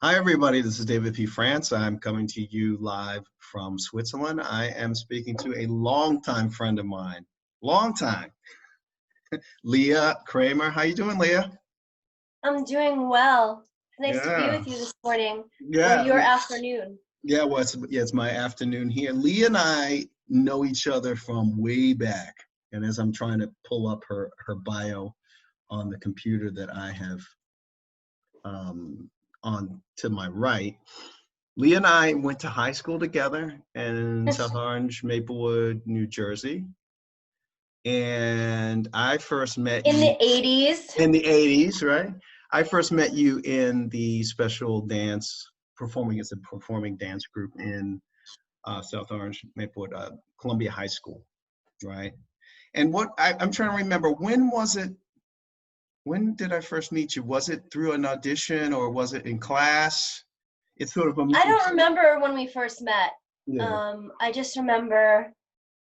Hi, everybody. This is David P. France. I'm coming to you live from Switzerland. I am speaking to a longtime friend of mine. Long time. Lea Kraemer. How you doing, Lea? I'm doing well. Nice to be Yeah. with you this morning or Yeah. your afternoon. Yeah, well, it's my afternoon here. Lea and I know each other from way back. And as I'm trying to pull up her bio on the computer that I have on to my right, Lea and I went to high school together in South Orange, Maplewood, New Jersey. And I first met In you the 80s. in the 80s, right? I first met you in the special dance, performing as a performing dance group in South Orange, Maplewood, Columbia High School, right? And I'm trying to remember, when was it? When did I first meet you? Was it through an audition or was it in class? It's sort of a I don't remember when we first met. yeah. I just remember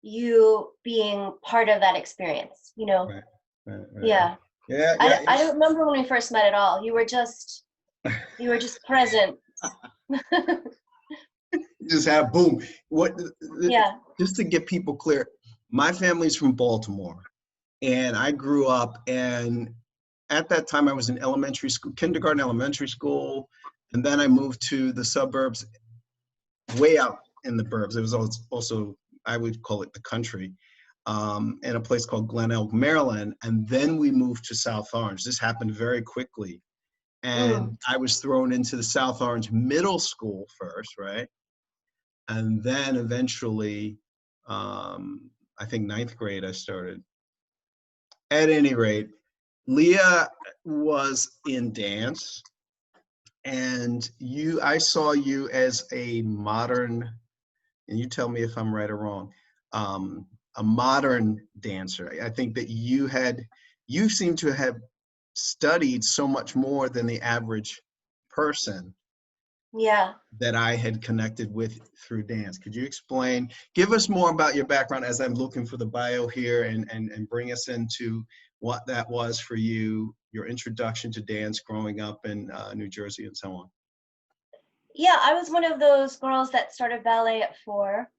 you being part of that experience, Right, right. Yeah. Yeah, I don't remember when we first met at all. You were just present. just have boom. What? Yeah. Just to get people clear, my family's from Baltimore, and I grew up. And at that time, I was in elementary school, kindergarten, elementary school, and then I moved to the suburbs, way out in the burbs. It was also I would call it the country, in a place called Glen Elk, Maryland, and then we moved to South Orange. This happened very quickly. And Mm. I was thrown into the South Orange Middle School first, right? And then eventually, I think ninth grade, I started. At any rate, Lea was in dance, and I saw you as a modern, and you tell me if I'm right or wrong, a modern dancer. I think that you seem to have studied so much more than the average person Yeah. that I had connected with through dance. Could you give us more about your background as I'm looking for the bio here, and bring us into what that was for you, your introduction to dance growing up in New Jersey and so on? Yeah, I was one of those girls that started ballet at 4.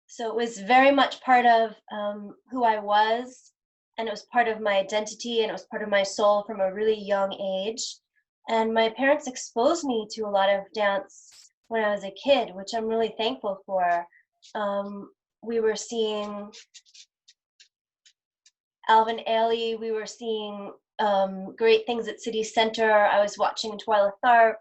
So it was very much part of who I was, and it was part of my identity, and it was part of my soul from a really young age. And my parents exposed me to a lot of dance when I was a kid, which I'm really thankful for. We were seeing Alvin Ailey, we were seeing great things at City Center. I was watching Twyla Tharp.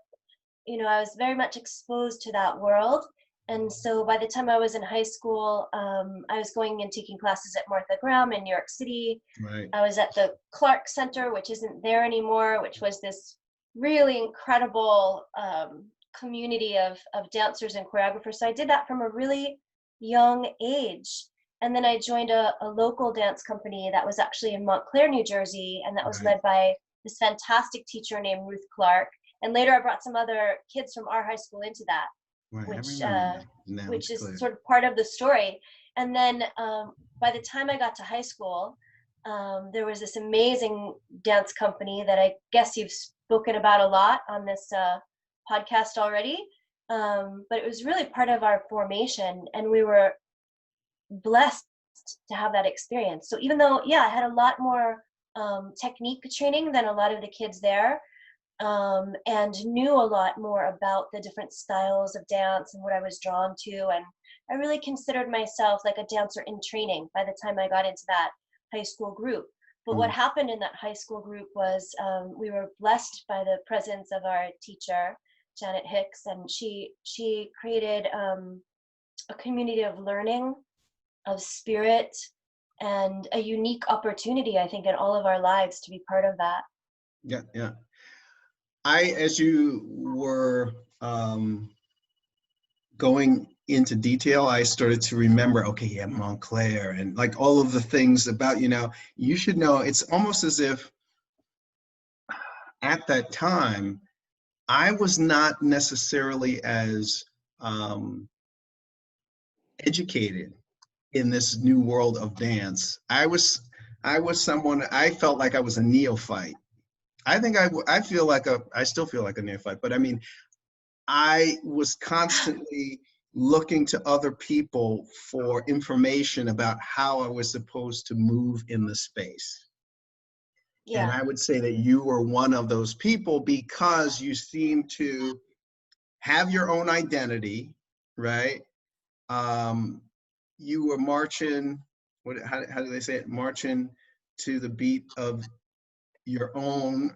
I was very much exposed to that world. And so by the time I was in high school, I was going and taking classes at Martha Graham in New York City. Right. I was at the Clark Center, which isn't there anymore, which was this really incredible community of dancers and choreographers. So I did that from a really young age. And then I joined a local dance company that was actually in Montclair, New Jersey, and that was Right. led by this fantastic teacher named Ruth Clark. And later I brought some other kids from our high school into that, Right. I which remember that. Now which it's is clear. sort of part of the story. And then by the time I got to high school, there was this amazing dance company that I guess you've spoken about a lot on this podcast already. But it was really part of our formation, and we were blessed to have that experience. So even though, yeah, I had a lot more technique training than a lot of the kids there, and knew a lot more about the different styles of dance and what I was drawn to. And I really considered myself like a dancer in training by the time I got into that high school group. But what Mm. happened in that high school group was we were blessed by the presence of our teacher, Janet Hicks, and she created a community of learning, of spirit, and a unique opportunity, I think, in all of our lives to be part of that. Yeah, yeah. As you were going into detail, I started to remember, okay, yeah, Montclair, and like all of the things about, you should know, it's almost as if at that time, I was not necessarily as educated in this new world of dance. I was someone, I felt like I was a neophyte. I think I feel like I still feel like a neophyte, but I mean, I was constantly looking to other people for information about how I was supposed to move in the space. And Yeah. I would say that you were one of those people because you seem to have your own identity, right? You were marching, how do they say it? Marching to the beat of your own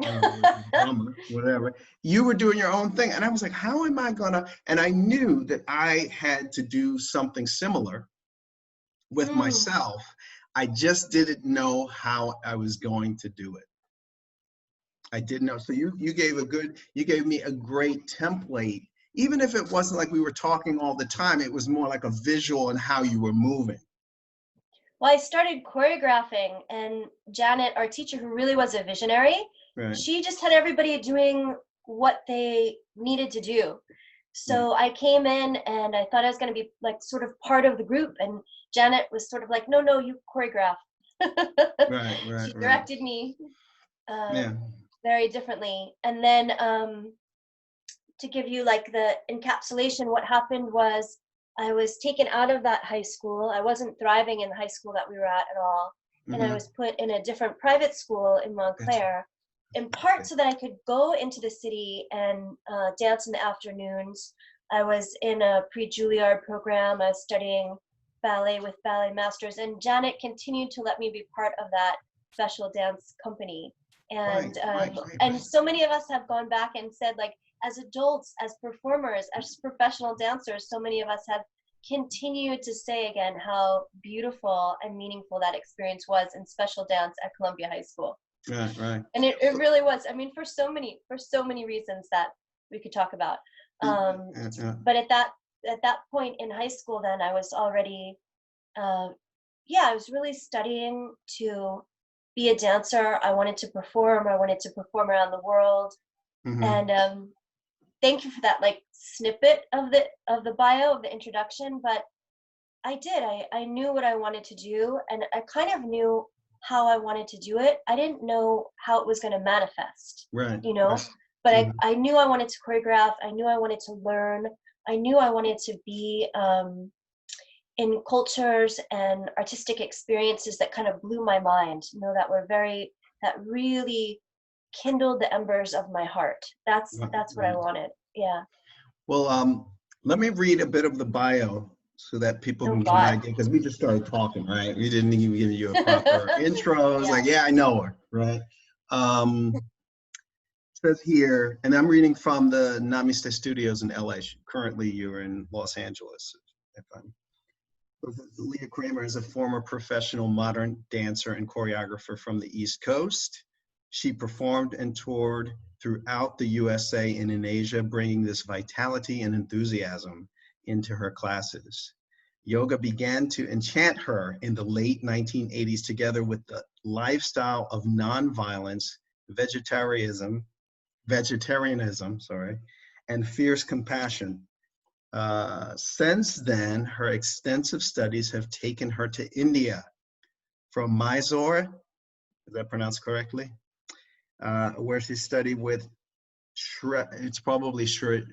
drummer, whatever. You were doing your own thing. And I was like, how am I gonna? And I knew that I had to do something similar with Mm. myself. I just didn't know how I was going to do it. I didn't know. So you gave me a great template. Even if it wasn't like we were talking all the time, it was more like a visual on how you were moving. Well, I started choreographing, and Janet, our teacher, who really was a visionary, Right. she just had everybody doing what they needed to do. Right. So I came in and I thought I was going to be like sort of part of the group, and Janet was sort of like, no, no, you choreograph. Right. She Right. Right. directed me Yeah. very differently. And then to give you like the encapsulation, what happened was I was taken out of that high school. I wasn't thriving in the high school that we were at all. And I Mm-hmm. was put in a different private school in That's Montclair, in part so that I could go into the city and dance in the afternoons. I was in a pre-Juilliard program. I was studying ballet with ballet masters, and Janet continued to let me be part of that special dance company. right. And Right. Right. and Right. so many of us have gone back and said, like, as adults, as performers, as professional dancers, so many of us have continued to say again how beautiful and meaningful that experience was in special dance at Columbia High School. Right. Right. And it really was. I mean, for so many reasons that we could talk about. But at that point in high school, then I was already, I was really studying to be a dancer. I wanted to perform. I wanted to perform around the world. Mm-hmm. And thank you for that like snippet of the bio, of the introduction. But I knew what I wanted to do, and I kind of knew how I wanted to do it. I didn't know how it was going to manifest, Right. you know, Right. but Mm-hmm. I knew I wanted to choreograph. I knew I wanted to learn. I knew I wanted to be in cultures and artistic experiences that kind of blew my mind, that really kindled the embers of my heart. That's Right. what I Right. wanted. Yeah. Well, let me read a bit of the bio so that people Oh can get an God. idea, because we just started talking, right? We didn't even give you a proper intro. It's Yeah. like, yeah, I know her, right? Um, it says here, and I'm reading from the Namaste Studios in LA. Currently, you're in Los Angeles. If I'm, Lea Kraemer is a former professional modern dancer and choreographer from the East Coast. She performed and toured throughout the USA and in Asia, bringing this vitality and enthusiasm into her classes. Yoga began to enchant her in the late 1980s, together with the lifestyle of nonviolence, vegetarianism, and fierce compassion. Since then, her extensive studies have taken her to India, from Mysore, is that pronounced correctly? Where she studied with it's probably Shri,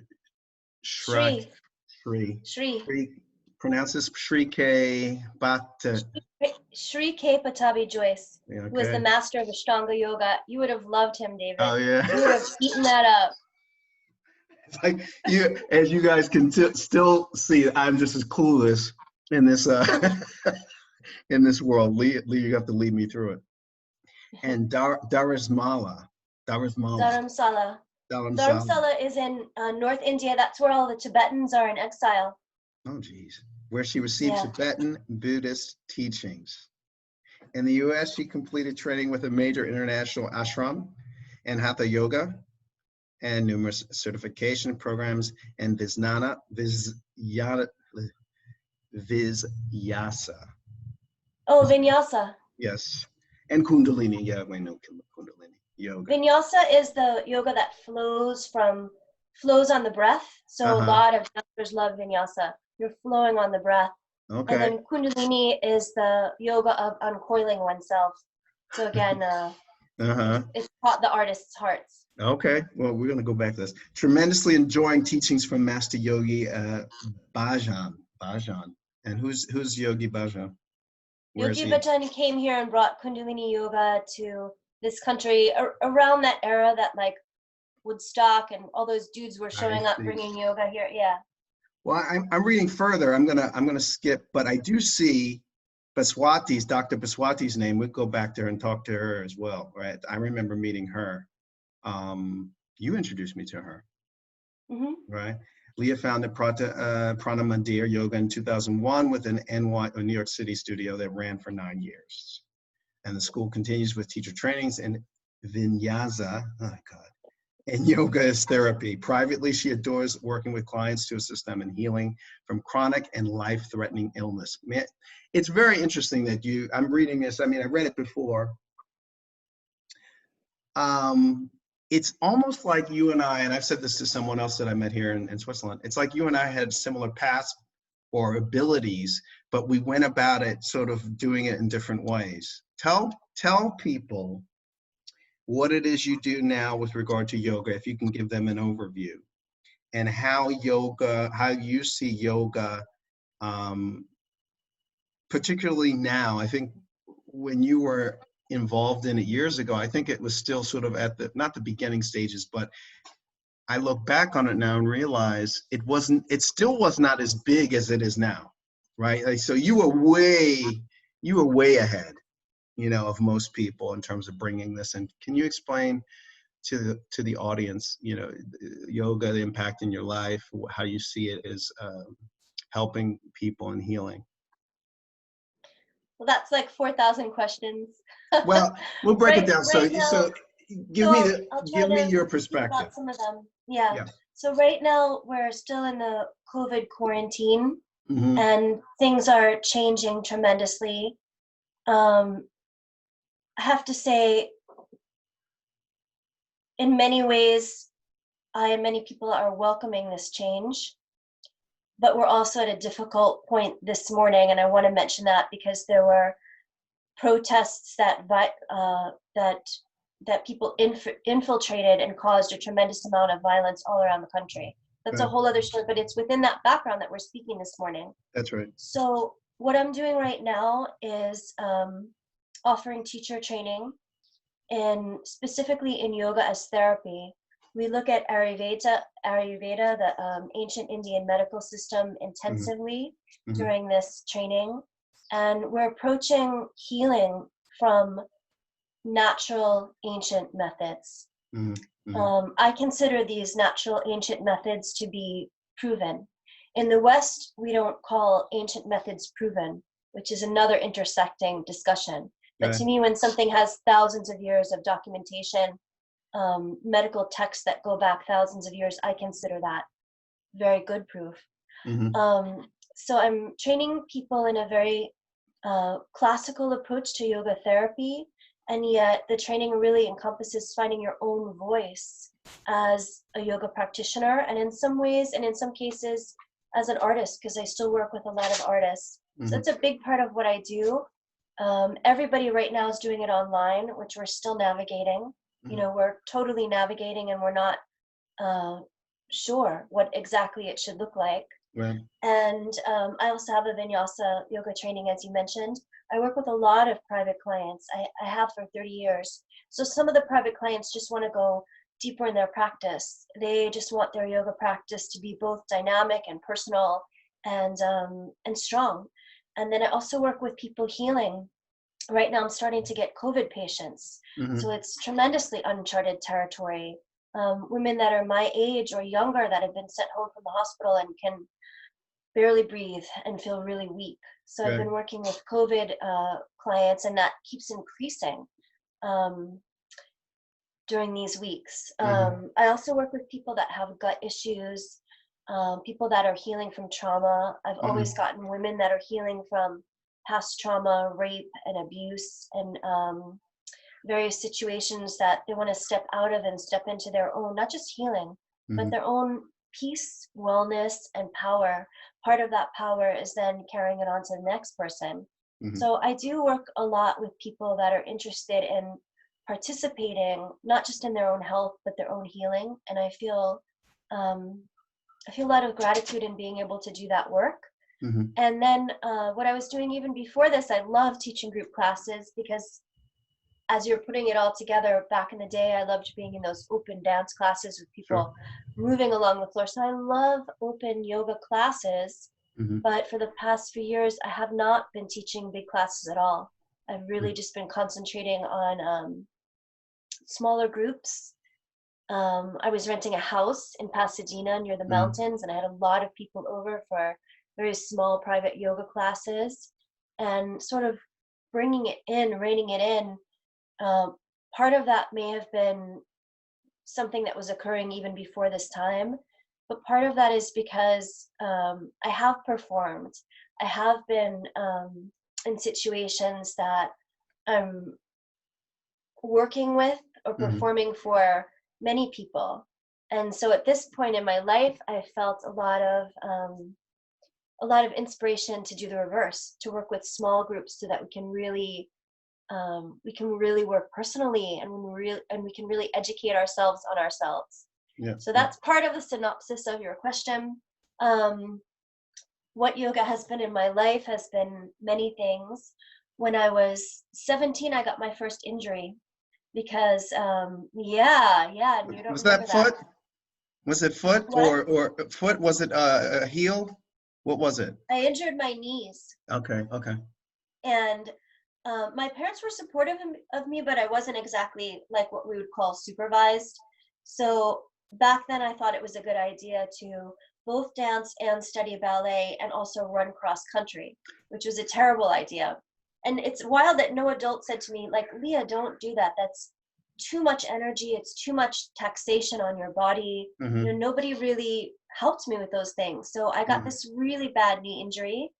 Shri. Shri, Shri. pronounces Shri K. Bhatta. Shri K. Patabi Joyce, who was the Okay. master of Ashtanga Yoga. You would have loved him, Oh David. yeah. You would have eaten that up. It's like as you guys can still see, I'm just as clueless in this in this world. Lee, you have to lead me through it. And Dharamsala. Dharamsala. Dharamsala. Dharamsala is in North India. That's where all the Tibetans are in exile. Oh, geez. Where she received Yeah. Tibetan Buddhist teachings. In the U.S., she completed training with a major international ashram and hatha yoga and numerous certification programs and Vinyasa. Oh, Vinyasa. Yes. And Kundalini. Yeah, we know Kundalini yoga. Vinyasa is the yoga that flows on the breath. So a Uh-huh. lot of dancers love Vinyasa. You're flowing on the breath. Okay. And then Kundalini is the yoga of uncoiling oneself. So again, Uh-huh. It's caught the artist's hearts. Okay. Well, we're going to go back to this. Tremendously enjoying teachings from Master Yogi Bhajan. Bhajan. And who's Yogi Bhajan? Where is Yogi he? Bhajan came here and brought Kundalini yoga to this country around that era, that like Woodstock and all those dudes were I showing up see. bringing yoga here. Yeah. Well, I'm reading further. I'm gonna skip, but I do see Dr. Baswati's name. We'll go back there and talk to her as well, right? I remember meeting her. You introduced me to her, right? Lea founded Prana Mandir Yoga in 2001 with an New York City studio that ran for 9 years. And the school continues with teacher trainings and vinyasa, oh God, and yoga as therapy. Privately, she adores working with clients to assist them in healing from chronic and life-threatening illness. Man, it's very interesting that I'm reading this. I mean, I read it before. It's almost like you and I've said this to someone else that I met here in Switzerland. It's like you and I had similar paths or abilities, but we went about it sort of doing it in different ways. Tell people what it is you do now with regard to yoga, if you can give them an overview, and how you see yoga, particularly now. I think when you were involved in it years ago, I think it was still sort of at not the beginning stages, but I look back on it now and realize it still was not as big as it is now, right? Like, so you were way ahead, of most people in terms of bringing this in. Can you explain to the audience, yoga, the impact in your life, how you see it as helping people and healing? Well, that's like 4,000 questions. Well, we'll break it down. Right now, So give me your speak perspective. about some of them. Yeah. Yeah. So right now we're still in the COVID quarantine, Mm-hmm. and things are changing tremendously. I have to say, in many ways, I and many people are welcoming this change, but we're also at a difficult point this morning, and I want to mention that because there were protests that people infiltrated and caused a tremendous amount of violence all around the country. That's a whole other story, but it's within that background that we're speaking this morning. That's right. So what I'm doing right now is offering teacher training, and specifically in yoga as therapy. We look at Ayurveda, the ancient Indian medical system, intensively during this training. And we're approaching healing from natural ancient methods. I consider these natural ancient methods to be proven. In the West, we don't call ancient methods proven, which is another intersecting discussion. But to me, when something has thousands of years of documentation, medical texts that go back thousands of years, I consider that very good proof. So I'm training people in a very classical approach to yoga therapy, and yet the training really encompasses finding your own voice as a yoga practitioner, and in some ways, and in some cases, as an artist, because I still work with a lot of artists. So it's a big part of what I do. Everybody right now is doing it online, which we're still navigating. We're totally navigating, and we're not sure what exactly it should look like. Right. And I also have a vinyasa yoga training, as you mentioned. I work with a lot of private clients. I have for 30 years. So some of the private clients just want to go deeper in their practice. They just want their yoga practice to be both dynamic and personal and strong. And then I also work with people healing. Right now I'm starting to get COVID patients. So it's tremendously uncharted territory. Women that are my age or younger that have been sent home from the hospital and can barely breathe and feel really weak. So I've been working with COVID clients, and that keeps increasing during these weeks. I also work with people that have gut issues, people that are healing from trauma. I've always gotten women that are healing from past trauma, rape, and abuse, and various situations that they want to step out of and step into their own, not just healing, but their own peace, wellness, and power. Part of that power is then carrying it on to the next person. So I do work a lot with people that are interested in participating, not just in their own health, but their own healing. And I feel a lot of gratitude in being able to do that work. Mm-hmm. And then what I was doing even before this, I love teaching group classes, because as you're putting it all together, back in the day, I loved being in those open dance classes with people moving along the floor. So I love open yoga classes. Mm-hmm. But for the past few years, I have not been teaching big classes at all. I've really just been concentrating on smaller groups. I was renting a house in Pasadena near the mountains, and I had a lot of people over for very small private yoga classes, and sort of bringing it in, reining it in. Part of that may have been something that was occurring even before this time, but part of that is because I have performed. I have been in situations that I'm working with or performing for many people. And so at this point in my life, I felt a lot of inspiration to do the reverse, to work with small groups so that we can really work personally, and we can really educate ourselves on ourselves. Yeah. So that's part of the synopsis of your question. What yoga has been in my life has been many things. When I was 17, I got my first injury because, and you don't Was remember that foot? Was it foot What? or foot? Was it a heel? What was it? I injured my knees. Okay. Okay. And my parents were supportive of me, but I wasn't exactly like what we would call supervised. So back then I thought it was a good idea to both dance and study ballet and also run cross country, which was a terrible idea. And it's wild that no adult said to me, like, Lea, don't do that. That's too much energy. It's too much taxation on your body. Mm-hmm. Nobody really helped me with those things. So I got this really bad knee injury,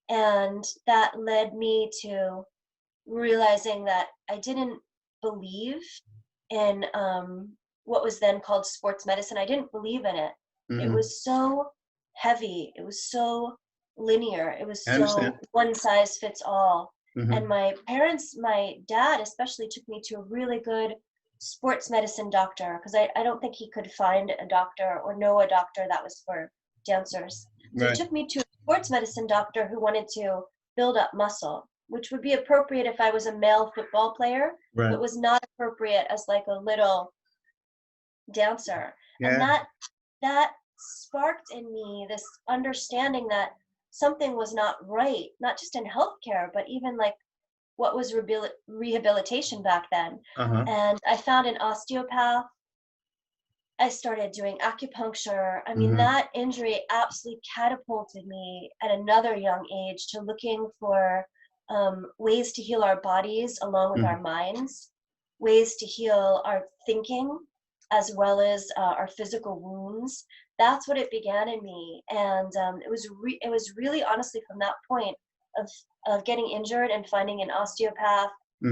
and that led me to realizing that I didn't believe in what was then called sports medicine. I didn't believe in it. It was so heavy. It was so linear. It was so one size fits all. And my parents, my dad especially, took me to a really good sports medicine doctor, because I don't think he could find a doctor or know a doctor that was for dancers. So he took me to a sports medicine doctor who wanted to build up muscle, which would be appropriate if I was a male football player, but was not appropriate as like a little dancer. And that sparked in me this understanding that something was not right, not just in healthcare, but even like what was rehabilitation back then. And I found an osteopath. I started doing acupuncture. I mean, that injury absolutely catapulted me at another young age to looking for ways to heal our bodies along with our minds, ways to heal our thinking as well as our physical wounds. That's what it began in me. And it was really honestly from that point of getting injured and finding an osteopath,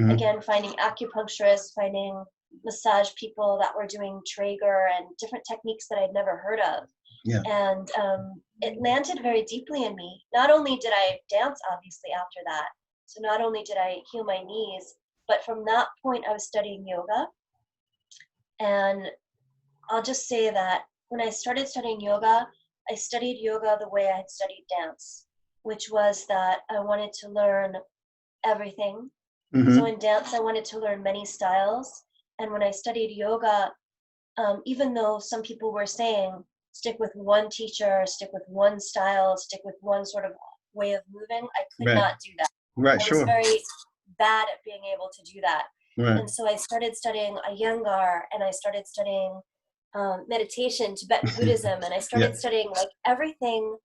again, finding acupuncturists, finding massage people that were doing Traeger and different techniques that I'd never heard of. And it landed very deeply in me. Not only did I dance, obviously, after that, so not only did I heal my knees, but from that point I was studying yoga. And I'll just say that when I started studying yoga, I studied yoga the way I had studied dance, which was that I wanted to learn everything. So in dance, I wanted to learn many styles. And when I studied yoga, even though some people were saying, stick with one teacher, stick with one style, stick with one sort of way of moving, I could not do that. I was very bad at being able to do that. And so I started studying Iyengar, and I started studying meditation, Tibetan Buddhism, and I started studying like everything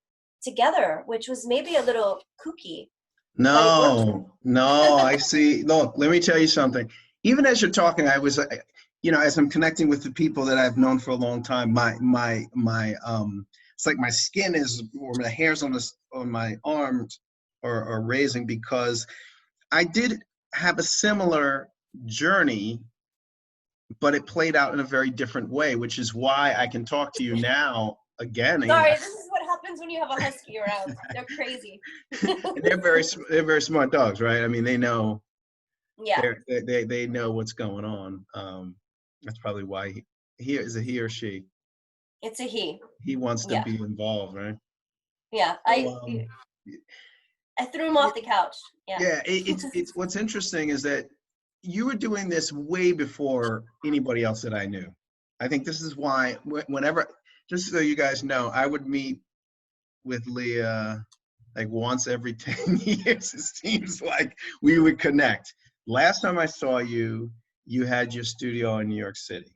together, which was maybe a little kooky. No, I see. Look, let me tell you something. Even as you're talking, I was, as I'm connecting with the people that I've known for a long time, it's like my skin is, or the hairs on my arms are raising, because I did have a similar journey, but it played out in a very different way, which is why I can talk to you now again. Sorry, this is what happens when you have a husky around. They're crazy. And they're very smart dogs, right? I mean, they know Yeah. They know what's going on. That's probably why he is a he or she. It's a he. He wants to Yeah. be involved, right? Yeah. So, I threw him off the couch. Yeah. yeah, it's what's interesting is that you were doing this way before anybody else that I knew. I think this is why whenever, just so you guys know, I would meet with Lea like once every 10 years. It seems like we would connect. Last time I saw you, you had your studio in New York City,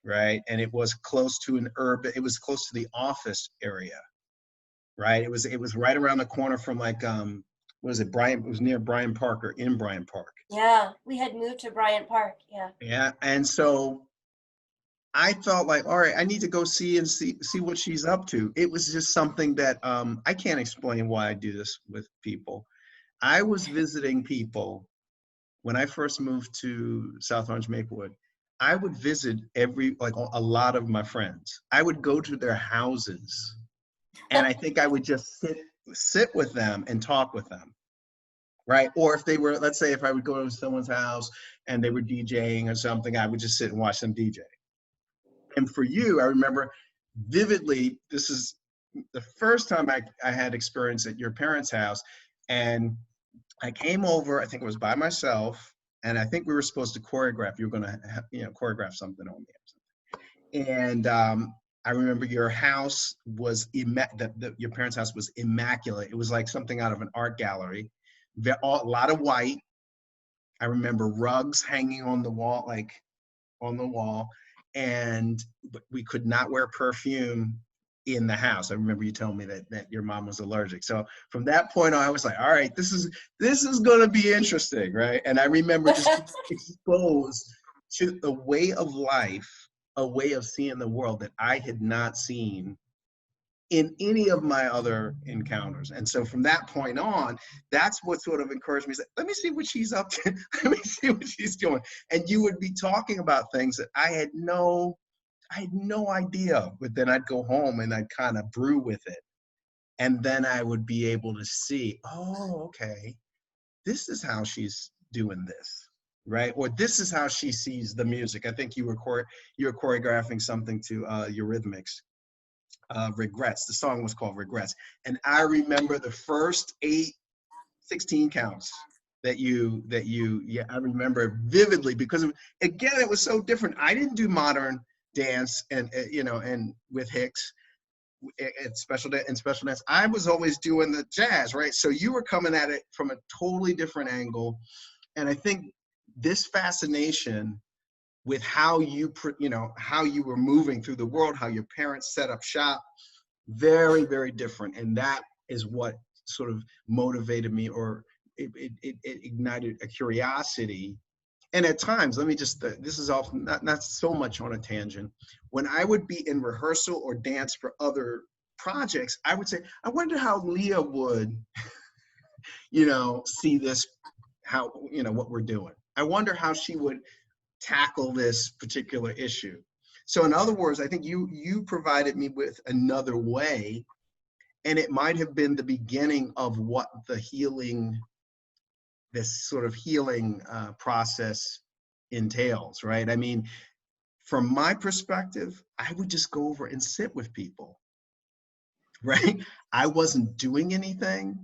right? And it was close to it was close to the office area, right? It was right around the corner from like what is it, Bryant? It was near Bryant Park or in Bryant Park. Yeah, we had moved to Bryant Park. Yeah. Yeah, and so I felt like, all right, I need to go see what she's up to. It was just something that I can't explain why I do this with people. I was visiting people when I first moved to South Orange, Maplewood. I would visit like a lot of my friends. I would go to their houses, and I think I would just sit with them and talk with them, right? Or if they were, let's say, if I would go to someone's house and they were DJing or something, I would just sit and watch them DJ. And for you, I remember vividly, this is the first time I had experience at your parents' house, and I came over, I think it was by myself, and I think we were supposed to choreograph. You were going to, choreograph something on me. And I remember your house was, your parents' house was immaculate. It was like something out of an art gallery. A lot of white. I remember rugs hanging on the wall, and we could not wear perfume in the house. I remember you telling me that your mom was allergic. So from that point on, I was like, all right, this is going to be interesting, right? And I remember just exposed to a way of life, a way of seeing the world that I had not seen in any of my other encounters. And so from that point on, that's what sort of encouraged me. Let me see what she's up to. Let me see what she's doing. And you would be talking about things that I had no idea, but then I'd go home and I'd kind of brew with it. And then I would be able to see, oh, okay, this is how she's doing this, right? Or this is how she sees the music. I think you were choreographing something to Eurythmics. Regrets. The song was called Regrets. And I remember the first 16 counts that I remember vividly, because again, it was so different. I didn't do modern dance and with Hicks and special dance. I was always doing the jazz, right? So you were coming at it from a totally different angle. And I think this fascination with how you were moving through the world, how your parents set up shop, very, very different. And that is what sort of motivated me, or it ignited a curiosity. And at times, let me just, this is all not so much on a tangent. When I would be in rehearsal or dance for other projects, I would say, I wonder how Lea would, see this, how, what we're doing. I wonder how she would tackle this particular issue. So in other words, I think you provided me with another way, and it might have been the beginning of what this sort of healing process entails, right? I mean, from my perspective, I would just go over and sit with people, right? I wasn't doing anything.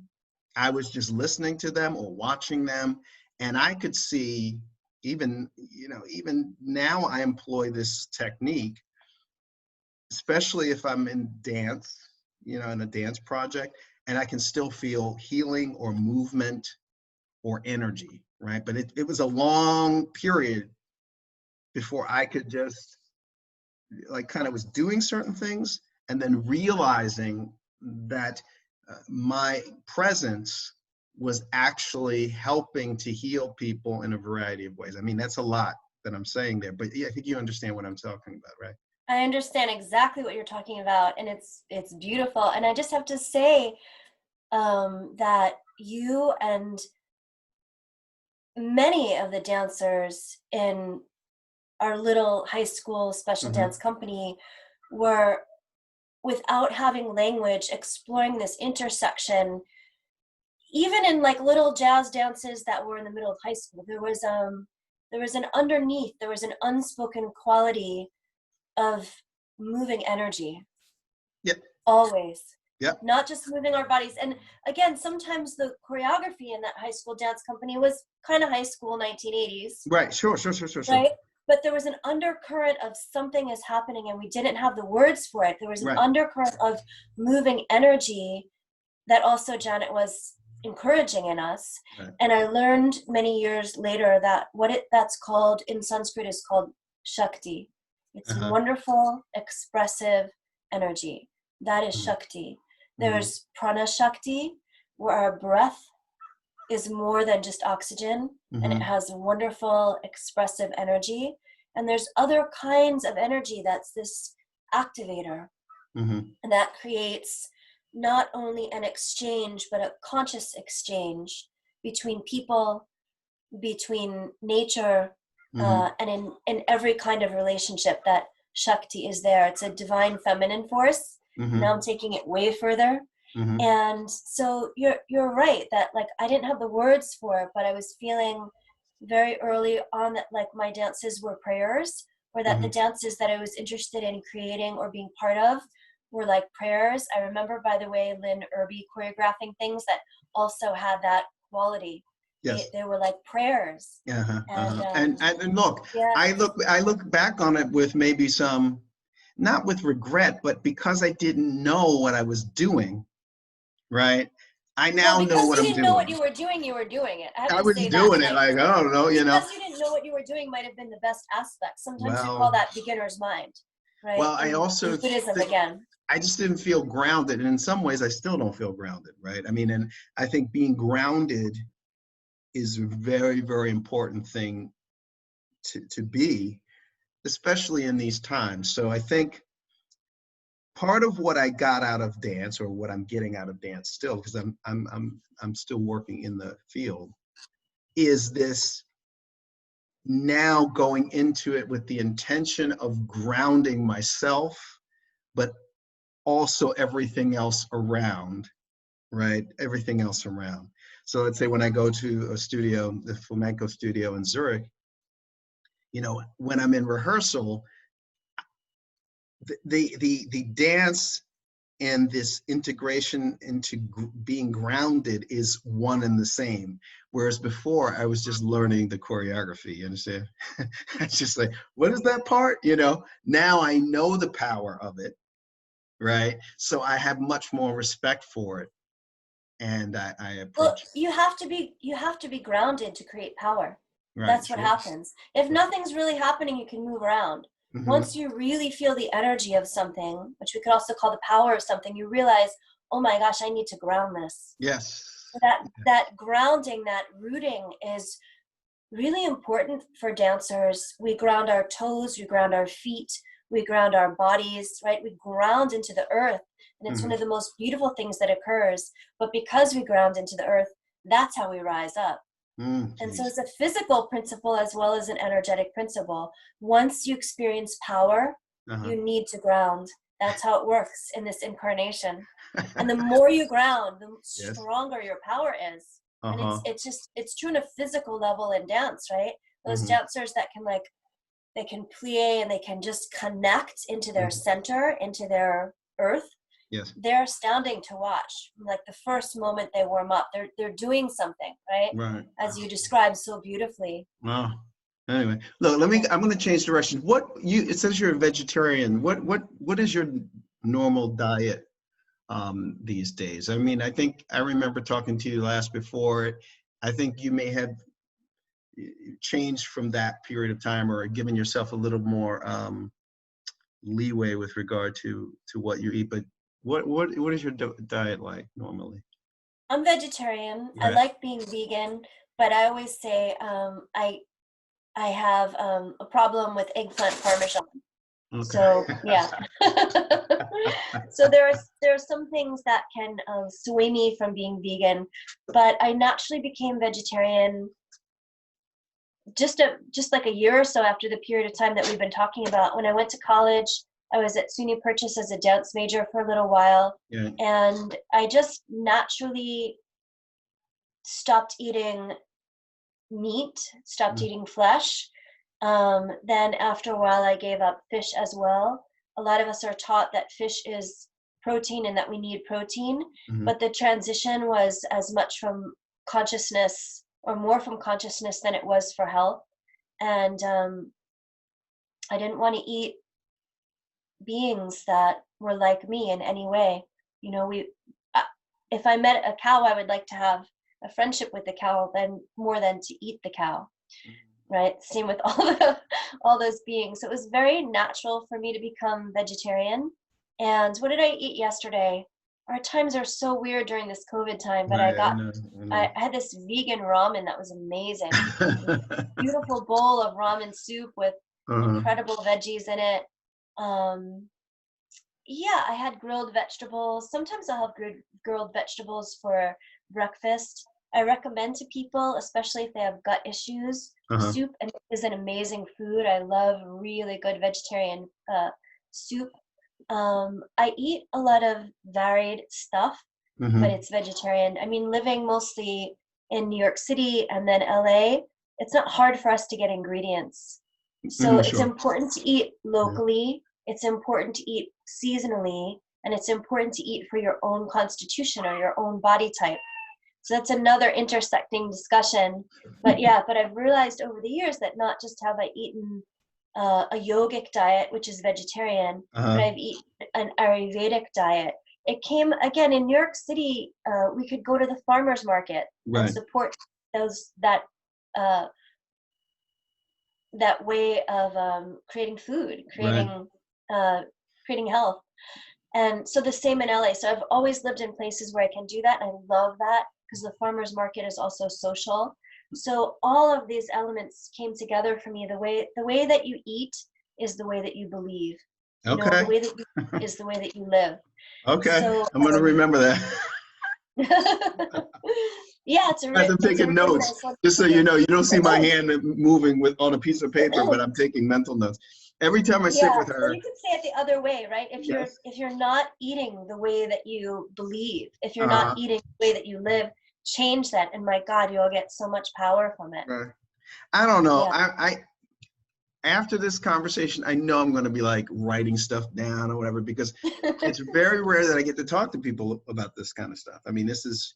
I was just listening to them or watching them, and I could see, even now I employ this technique, especially if I'm in dance, in a dance project, and I can still feel healing or movement or energy, right? But it was a long period before I could just kind of was doing certain things and then realizing that my presence was actually helping to heal people in a variety of ways. I mean, that's a lot that I'm saying there, but yeah, I think you understand what I'm talking about, right? I understand exactly what you're talking about, and it's beautiful. And I just have to say that you and many of the dancers in our little high school special dance company were, without having language, exploring this intersection. even in like little jazz dances that were in the middle of high school, there was an underneath, there was an unspoken quality of moving energy. Yep. Always. Yep. Not just moving our bodies. And again, sometimes the choreography in that high school dance company was kind of high school 1980s. Right. Sure. Right? But there was an undercurrent of something is happening and we didn't have the words for it. There was an undercurrent of moving energy that also Janet was encouraging in us. Right. And I learned many years later that that's called in Sanskrit is called Shakti. It's wonderful, expressive energy. That is Shakti. There's Prana Shakti, where our breath is more than just oxygen, and it has wonderful, expressive energy. And there's other kinds of energy that's this activator, and that creates not only an exchange, but a conscious exchange between people, between nature, and in every kind of relationship that Shakti is there. It's a divine feminine force. Now I'm taking it way further. And so you're right that like I didn't have the words for it, but I was feeling very early on that like my dances were prayers, or that the dances that I was interested in creating or being part of were like prayers. I remember, by the way, Lynn Irby choreographing things that also had that quality. Yes. They were like prayers. And look, I look back on it with maybe some, not with regret, but because I didn't know what I was doing, right? I now know what I'm doing. Because you didn't know what you were doing, you were doing it. I was doing it like, I don't know, you know. Because you didn't know what you were doing might have been the best aspect. Sometimes you call that beginner's mind, right? Well, I also Buddhism again. I just didn't feel grounded, and in some ways I still don't feel grounded, right? I mean, and I think being grounded is a very, very important thing to be, especially in these times. So I think part of what I got out of dance, or what I'm getting out of dance still, because I'm still working in the field, is this now going into it with the intention of grounding myself, but also everything else around, right? Everything else around. So let's say when I go to a studio, the flamenco studio in Zurich, you know, when I'm in rehearsal, the dance and this integration into being grounded is one and the same. Whereas before I was just learning the choreography, you understand? It's just like, what is that part? You know, now I know the power of it, right? So I have much more respect for it. And I approach. Well, you have to be grounded to create power. Right, that's what happens. If nothing's really happening, you can move around. Once you really feel the energy of something, which we could also call the power of something, you realize, oh my gosh, I need to ground this. Yes. So that grounding, that rooting is really important for dancers. We ground our toes, we ground our feet, we ground our bodies, right? We ground into the earth. And it's one of the most beautiful things that occurs. But because we ground into the earth, that's how we rise up. And so it's a physical principle as well as an energetic principle. Once you experience power, you need to ground. That's how it works in this incarnation. And the more you ground, the stronger your power is. And it's true on a physical level in dance, right? Those dancers that can they can plie and they can just connect into their center, into their earth. Yes. They're astounding to watch. Like the first moment they warm up, they're doing something, right? Right. As you described so beautifully. Wow. Anyway, look, I'm going to change direction. It says you're a vegetarian. What is your normal diet these days? I mean, I think I remember talking to you last before. I think you may have changed from that period of time, or given yourself a little more leeway with regard to what you eat. But what is your diet like normally? I'm vegetarian. Right. I like being vegan, but I always say I have a problem with eggplant parmesan. Okay. So yeah. So there are some things that can sway me from being vegan, but I naturally became vegetarian just like a year or so after the period of time that we've been talking about. When I went to college, I was at SUNY Purchase as a dance major for a little while, and I just naturally stopped eating meat, stopped Mm, eating flesh. Then after a while, I gave up fish as well. A lot of us are taught that fish is protein and that we need protein, mhm. but the transition was as much from consciousness or more from consciousness than it was for health. And I didn't want to eat beings that were like me in any way. You know, uh, if I met a cow, I would like to have a friendship with the cow than more than to eat the cow, right? Same with all those beings. So it was very natural for me to become vegetarian. And what did I eat yesterday? Our times are so weird during this COVID time, but Right, I know, I I know. had this vegan ramen that was amazing. Beautiful bowl of ramen soup with Uh-huh. incredible veggies in it. Um, yeah, I had grilled vegetables. Sometimes I'll have grilled vegetables for breakfast. I recommend to people, especially if they have gut issues, Uh-huh. soup is an amazing food. I love really good vegetarian soup. I eat a lot of varied stuff, but Mhm. it's vegetarian. I mean, living mostly in New York City and then LA, it's not hard for us to get ingredients. So Mhm, it's sure. important to eat Yeah. locally, it's important to eat seasonally, and it's important to eat for your own constitution or your own body type. So that's another intersecting discussion. But yeah, but I've realized over the years that not just have I eaten a yogic diet, which is vegetarian, but Uh-huh. I've eaten an Ayurvedic diet. It came again in New York City. We could go to the farmers market and Right. support those uh, that way of creating food, Right. uh, creating health. And so the same in LA. So I've always lived in places where I can do that. And I love that because the farmers market is also social. So all of these elements came together for me. The way that you eat is the way that you believe. You know, the Okay. way that you eat is the way that you live. Okay. So I'm gonna remember that. yeah, As I'm it's a taking really notes, nice one just so to you know, you don't see my do. hand moving with on a piece of paper, but I'm taking mental notes. Every time I sit Yeah, with well, her, you could say it the other way, right? yes. If you're not eating the way that you believe, if you're not Uh, eating the way that you live, change that, and my God, you'll get so much power from it. right. I don't know. Yeah. I after this conversation, I know I'm going to be like writing stuff down or whatever because it's very rare that I get to talk to people about this kind of stuff. I mean, this is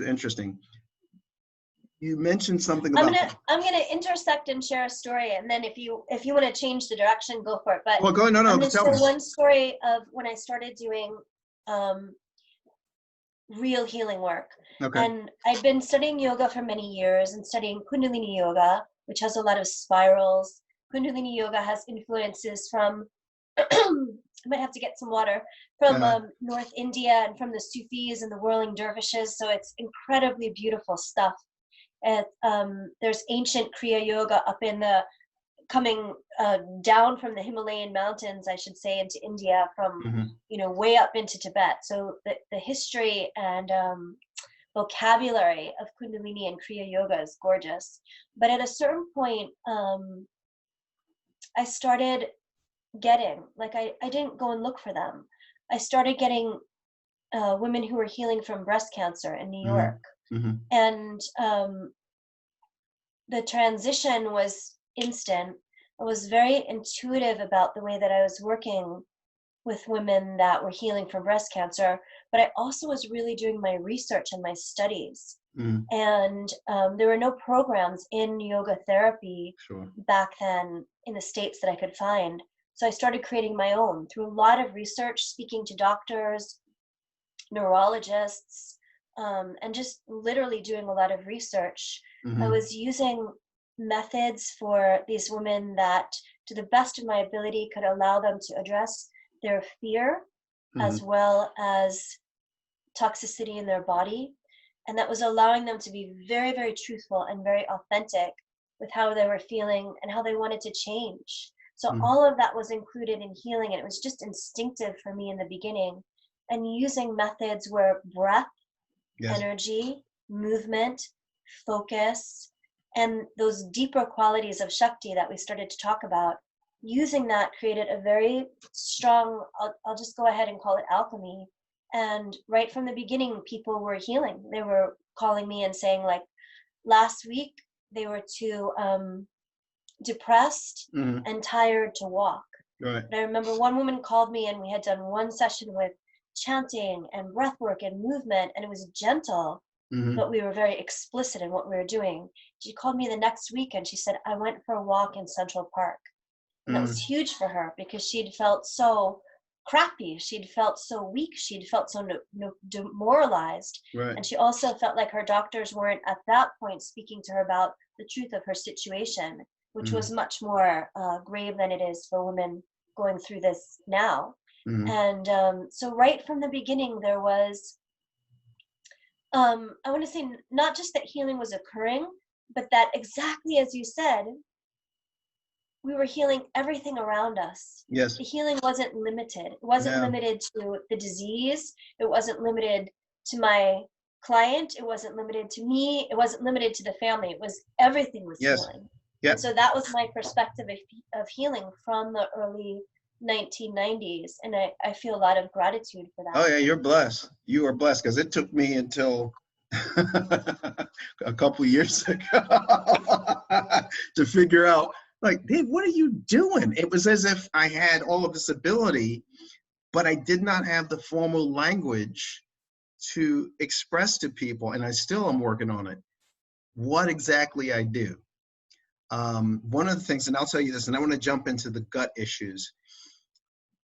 interesting. You mentioned something about. I'm gonna intersect and share a story, and then if you want to change the direction, go for it. But Well, go. No, I'm no. gonna Tell me. share one story of when I started doing um, real healing work. Okay. And I've been studying yoga for many years and studying Kundalini yoga, which has a lot of spirals. Kundalini yoga has influences from, I might have to get some water, from Uh, North India and from the Sufis and the whirling dervishes. So it's incredibly beautiful stuff. And there's ancient Kriya yoga up in the coming down from the Himalayan mountains, I should say, into India from, mhm. you know, way up into Tibet. So the history and vocabulary of Kundalini and Kriya yoga is gorgeous. But at a certain point, I started getting, like, I didn't go and look for them. I started getting women who were healing from breast cancer in New York. Mhm. Mhm. And the transition was instant. I was very intuitive about the way that I was working with women that were healing from breast cancer, but I also was really doing my research and my studies. Mhm. And there were no programs in yoga therapy Sure. back then in the States that I could find. So I started creating my own through a lot of research, speaking to doctors, neurologists, and just literally doing a lot of research. I Mhm. was using methods for these women that, to the best of my ability, could allow them to address their fear as Mhm. well as toxicity in their body. And that was allowing them to be very, very truthful and very authentic with how they were feeling and how they wanted to change. So Mhm. all of that was included in healing, and it was just instinctive for me in the beginning. And using methods where breath, Yes. energy, movement, focus, and those deeper qualities of Shakti that we started to talk about, using that created a very strong, I'll just go ahead and call it alchemy, And right from the beginning, people were healing. They were calling me and saying, like, last week they were too depressed Hmm. and tired to walk. Right. And I remember one woman called me, and we had done one session with chanting and breath work and movement, and it was gentle, Hmm. but we were very explicit in what we were doing. She called me the next week and she said, I went for a walk in Central Park. And that was Hmm. huge for her because she'd felt so crappy. She'd felt so weak. She'd felt so demoralized. Right. And she also felt like her doctors weren't at that point speaking to her about the truth of her situation, which Hmm. was much more grave than it is for women going through this now. Hmm. And so right from the beginning, there was, I want to say, not just that healing was occurring, but that exactly as you said, we were healing everything around us. Yes. The healing wasn't limited. It wasn't Yeah. limited to the disease. It wasn't limited to my client. It wasn't limited to me. It wasn't limited to the family. It was everything was Yes. healing. Yeah. And so that was my perspective of healing from the early 1990s. And I feel a lot of gratitude for Oh that. yeah, you're blessed. You are blessed because it took me until a couple years ago to figure out, like, Dave, what are you doing? It was as if I had all of this ability, but I did not have the formal language to express to people, and I still am working on it, what exactly I do. One of the things, and I'll tell you this, and I want to jump into the gut issues.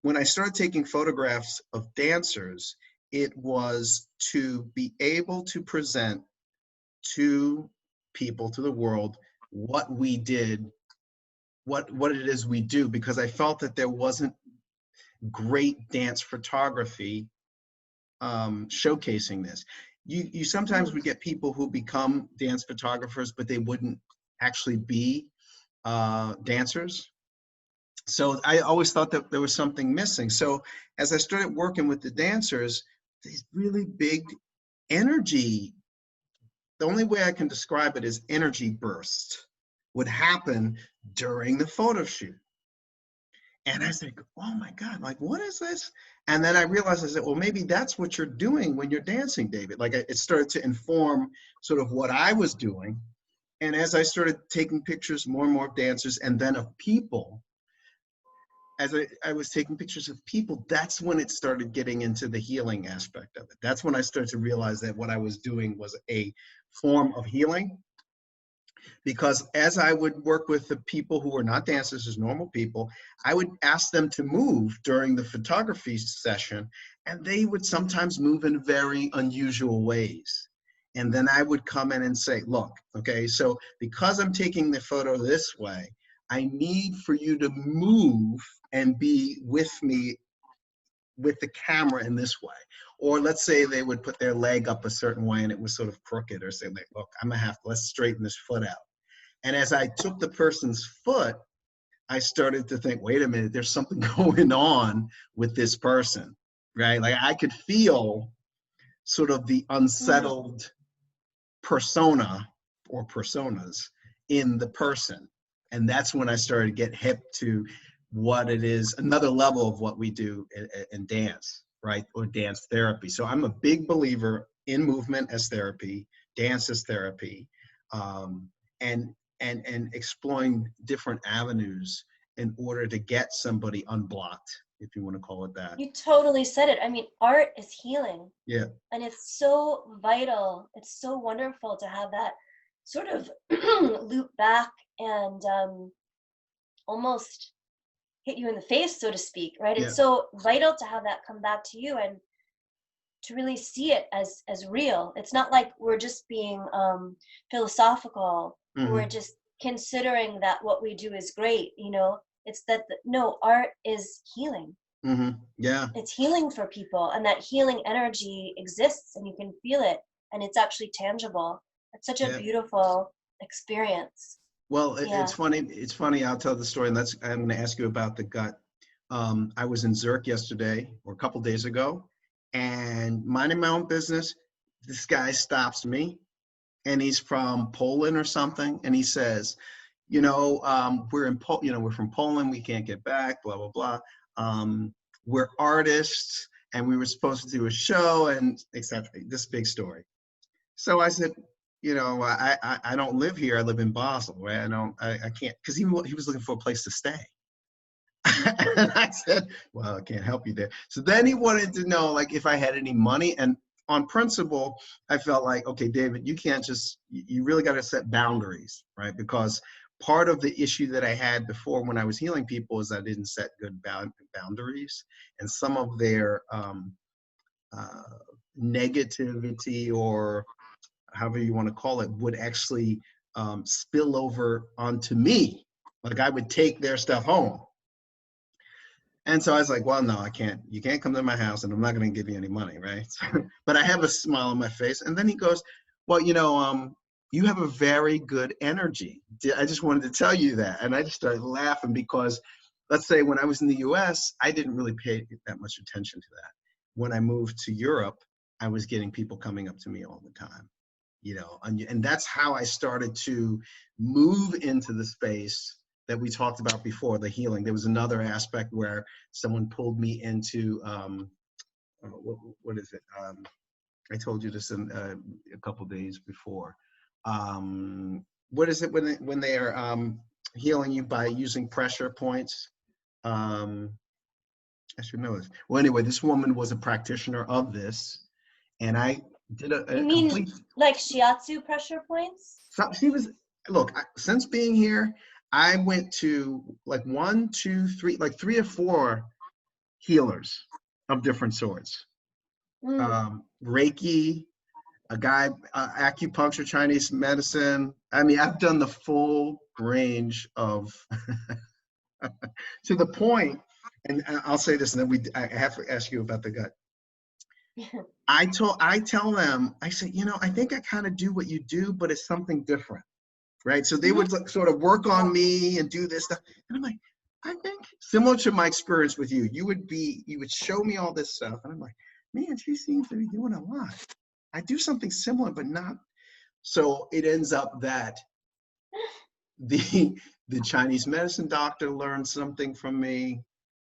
When I started taking photographs of dancers, it was to be able to present to people, to the world, what we did, what it is we do, because I felt that there wasn't great dance photography showcasing this. You sometimes Mm. would get people who become dance photographers, but they wouldn't actually be dancers. So I always thought that there was something missing. So as I started working with the dancers, these really big energy, the only way I can describe it is energy burst would happen during the photo shoot. And I said, oh my God, like, what is this? And then I realized, I said, well, maybe that's what you're doing when you're dancing, David. Like, it started to inform sort of what I was doing. And as I started taking pictures more and more of dancers and then of people, as I was taking pictures of people, that's when it started getting into the healing aspect of it. That's when I started to realize that what I was doing was a form of healing. Because as I would work with the people who were not dancers, as normal people, I would ask them to move during the photography session, and they would sometimes move in very unusual ways. And then I would come in and say, look, okay, so because I'm taking the photo this way, I need for you to move and be with me with the camera in this way. Or let's say they would put their leg up a certain way and it was sort of crooked, or say, like, look, I'm gonna have to, let's straighten this foot out. And as I took the person's foot, I started to think, wait a minute, there's something going on with this person, right? Like, I could feel sort of the Mm. unsettled persona or personas in the person. And that's when I started to get hip to what it is, another level of what we do in dance, right? Or dance therapy. So I'm a big believer in movement as therapy, dance as therapy, um, and exploring different avenues in order to get somebody unblocked, if you want to call it that. You totally said it. I mean, art is healing. Yeah. And it's so vital. It's so wonderful to have that sort of loop back and almost hit you in the face, so to speak, right? Yeah. It's so vital to have that come back to you and to really see it as real. It's not like we're just being philosophical. We're Mm-hmm. just considering that what we do is great, you know? It's that, no, art is healing. Mm-hmm. Yeah. It's healing for people, and that healing energy exists and you can feel it, and it's actually tangible. It's such a Yeah. beautiful experience. Well, it's Yeah. funny. It's funny. I'll tell the story, and I'm going to ask you about the gut. I was in Zurich yesterday, or a couple days ago, and minding my own business. This guy stops me, and he's from Poland or something, and he says, we're from Poland. We can't get back. Blah blah blah. We're artists, and we were supposed to do a show and etc. This big story. So I said, you know, I don't live here. I live in Basel, right? I can't, because he was looking for a place to stay. And I said, well, I can't help you there. So then he wanted to know, like, if I had any money. And on principle, I felt like, okay, David, you can't just, you really got to set boundaries, right? Because part of the issue that I had before when I was healing people is I didn't set good boundaries. And some of their negativity, or however you want to call it, would actually spill over onto me. Like I would take their stuff home. And so I was like, well, no, I can't. You can't come to my house, and I'm not going to give you any money, right? But I have a smile on my face. And then he goes, well, you know, you have a very good energy. I just wanted to tell you that. And I just started laughing because, let's say, when I was in the US, I didn't really pay that much attention to that. When I moved to Europe, I was getting people coming up to me all the time, you know, and that's how I started to move into the space that we talked about before, the healing. There was another aspect where someone pulled me into, what is it? I told you this in, a couple days before. What is it when they are healing you by using pressure points? I should know this. Well, anyway, this woman was a practitioner of this, and I did a You mean complete, like shiatsu pressure points? so she was, look, since being here, I went to like 1, 2, 3, like 3 or 4 healers of different sorts. Reiki, a guy, acupuncture, Chinese medicine. I mean, I've done the full range of, to the point, and I'll say this, and then I have to ask you about the gut. I tell them, I say, you know, I think I kind of do what you do, but it's something different. Right, so they would sort of work on me and do this stuff, and I'm like, I think similar to my experience with you, you would show me all this stuff, and I'm like, man, she seems to be doing a lot. I do something similar, but not. So it ends up that the Chinese medicine doctor learned something from me.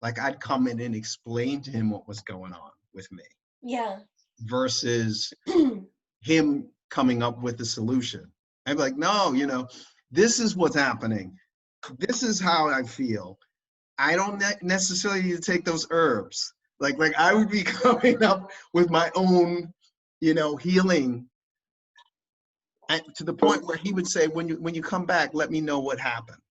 Like I'd come in and explain to him what was going on with me. Yeah. Versus him coming up with the solution. I'm like, no, you know, this is what's happening. This is how I feel. I don't necessarily need to take those herbs. Like I would be coming up with my own, you know, healing. And to the point where he would say, when you come back, let me know what happened.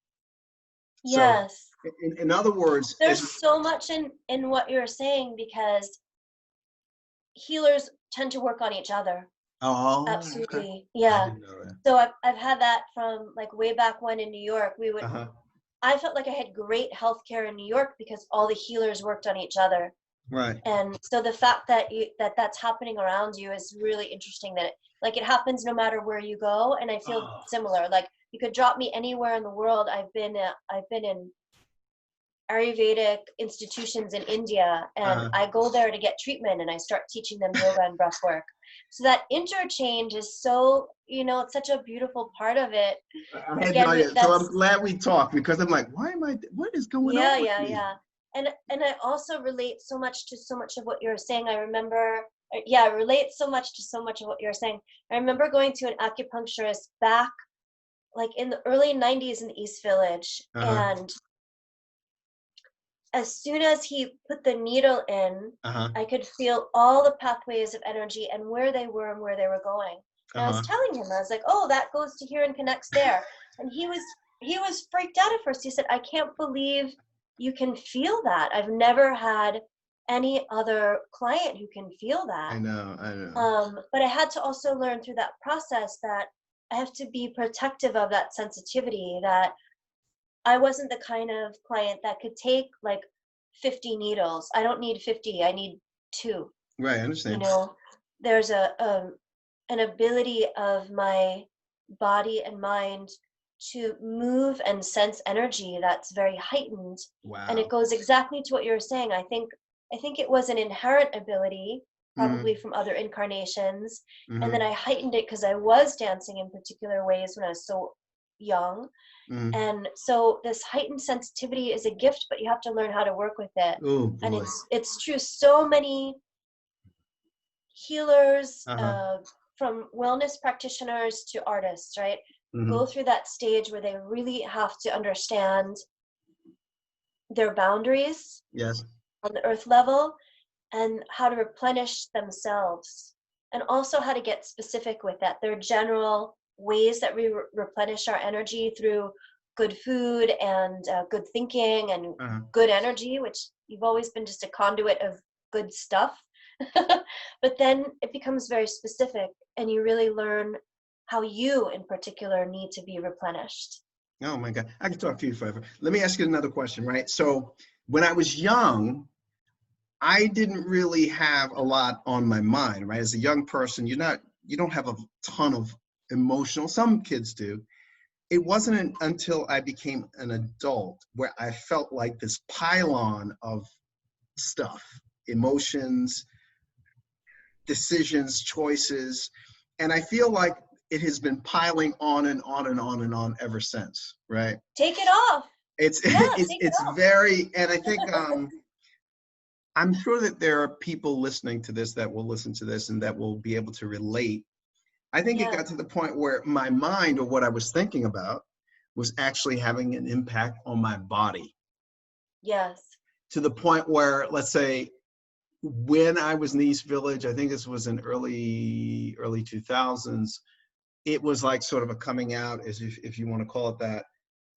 Yes. So, in other words, there's so much in what you're saying, because healers tend to work on each other. Oh, absolutely. Okay. Yeah. I didn't know that. So I've had that from like way back when in New York. We would I felt like I had great healthcare in New York because all the healers worked on each other. Right. And so the fact that that's happening around you is really interesting, that it happens no matter where you go. And I feel similar. Like you could drop me anywhere in the world. I've been in Ayurvedic institutions in India, and I go there to get treatment, and I start teaching them yoga and breath work. So that interchange is so, it's such a beautiful part of it. I had no idea. So I'm glad we talked, because I'm like, what is going on with me? Yeah. And I also relate so much of what you're saying. I relate so much of what you're saying. I remember going to an acupuncturist back like in the early 90s in the East Village, and as soon as he put the needle in, I could feel all the pathways of energy and where they were and where they were going. And I was telling him, I was like, oh, that goes to here and connects there. And he was freaked out at first. He said, I can't believe you can feel that. I've never had any other client who can feel that. I know. But I had to also learn through that process that I have to be protective of that sensitivity, that I wasn't the kind of client that could take like 50 needles. I don't need 50. I need 2. Right, I understand. There's an ability of my body and mind to move and sense energy that's very heightened. Wow. And it goes exactly to what you're saying. I think it was an inherent ability, probably from other incarnations. And then I heightened it because I was dancing in particular ways when I was so young. Mm. And so this heightened sensitivity is a gift, but you have to learn how to work with it. Oh And boy. it's true. So many healers, Uh-huh. from wellness practitioners to artists, right, Hmm. go through that stage where they really have to understand their boundaries Yes. on the earth level and how to replenish themselves, and also how to get specific with that. There are general ways that we replenish our energy through good food and good thinking and Uh-huh. good energy, which you've always been just a conduit of good stuff. But then it becomes very specific, and you really learn how you in particular need to be replenished. Oh my God. I can talk to you forever. Let me ask you another question, right? So when I was young, I didn't really have a lot on my mind, right? As a young person, you don't have a ton of emotional, some kids do. It wasn't until I became an adult where I felt like this pylon of stuff, emotions, decisions, choices, and I feel like it has been piling on and on and on and on ever since, right? Take it off. It's Yeah, take it it's off. very, and I think I'm sure that there are people listening to this that will listen to this and that will be able to relate. I think it Yeah. got to the point where my mind or what I was thinking about was actually having an impact on my body, Yes. to the point where, let's say, when I was in the East Village, I think this was in early 2000s, it was like sort of a coming out, as if you want to call it that.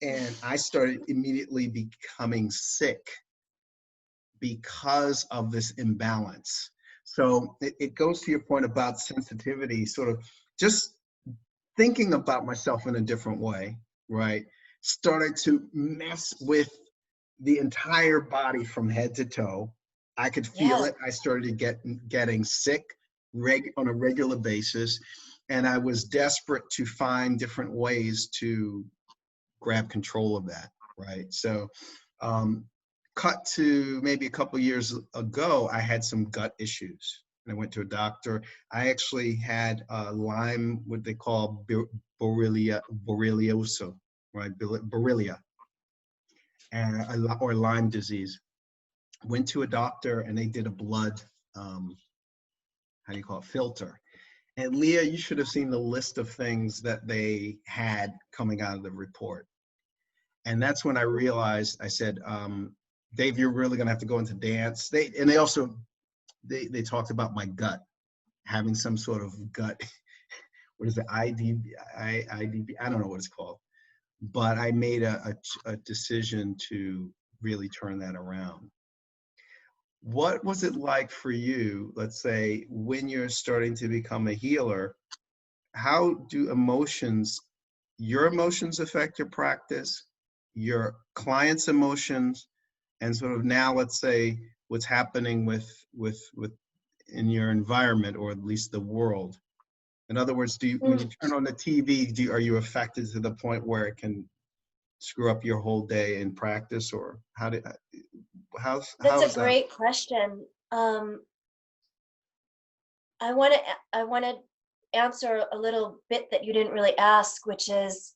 And I started immediately becoming sick because of this imbalance. So it goes to your point about sensitivity, sort of just thinking about myself in a different way, right? Started to mess with the entire body from head to toe. I could feel Yeah. it. I started getting sick on a regular basis, and I was desperate to find different ways to grab control of that, right? So, um, cut to maybe a couple years ago, I had some gut issues. And I went to a doctor. I actually had Lyme, what they call borrelioso, right? Borrelia, or Lyme disease. Went to a doctor and they did a blood, how do you call it, filter. And Lea, you should have seen the list of things that they had coming out of the report. And that's when I realized, I said, Dave, you're really gonna have to go into dance. They also they talked about my gut, having some sort of gut, what is it, IDB, I don't know what it's called. But I made a decision to really turn that around. What was it like for you, let's say, when you're starting to become a healer? How do your emotions affect your practice, your clients' emotions, and sort of now, let's say, what's happening with in your environment, or at least the world? In other words, when you Mm. turn on the TV, are you affected to the point where it can screw up your whole day in practice, or That's how a is that? great question. Um, I want to answer a little bit that you didn't really ask, which is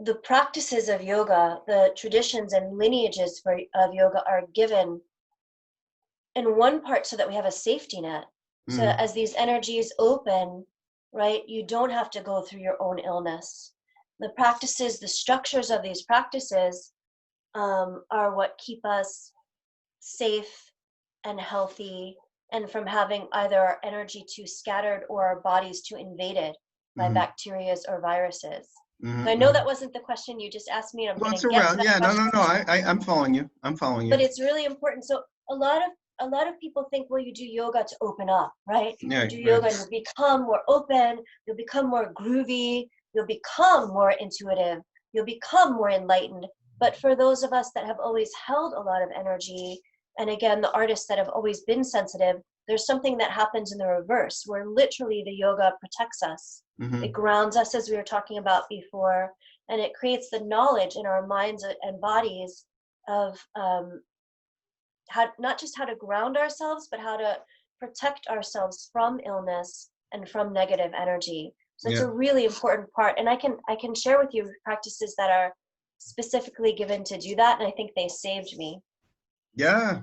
the practices of yoga, the traditions and lineages of yoga are given in one part so that we have a safety net. So Mm, as these energies open, right, you don't have to go through your own illness. The practices, the structures of these practices are what keep us safe and healthy, and from having either our energy too scattered or our bodies too invaded by mm, bacteria or viruses. So mm, I know that mm. wasn't the question you just asked me, and I'm Well, going it's to get to around. that Yeah, no, no, question, no. I'm following you. I'm following but you. it's really important. So a lot of people think, well, you do yoga to open up, right? You Yeah, do right. yoga and you become more open, you'll become more groovy, you'll become more intuitive, you'll become more enlightened. But for those of us that have always held a lot of energy, and again, the artists that have always been sensitive, there's something that happens in the reverse, where literally the yoga protects us. It Mm-hmm. grounds us, as we were talking about before, and it creates the knowledge in our minds and bodies of how, not just how to ground ourselves, but how to protect ourselves from illness and from negative energy. So it's a really important part. And I can share with you practices that are specifically given to do that. And I think they saved me. Yeah.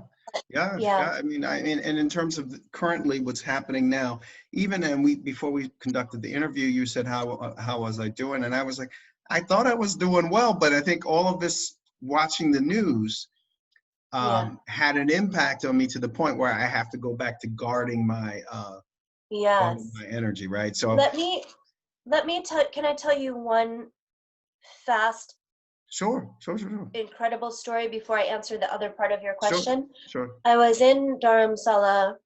Yeah. Yeah. Yeah. I mean, and in terms of currently what's happening now, even, and before we conducted the interview, you said, how was I doing? And I was like, I thought I was doing well, but I think all of this watching the news had an impact on me to the point where I have to go back to guarding my energy, right? So let me can I tell you one fast sure. incredible story before I answer the other part of your question? Sure. I was in Dharamsala,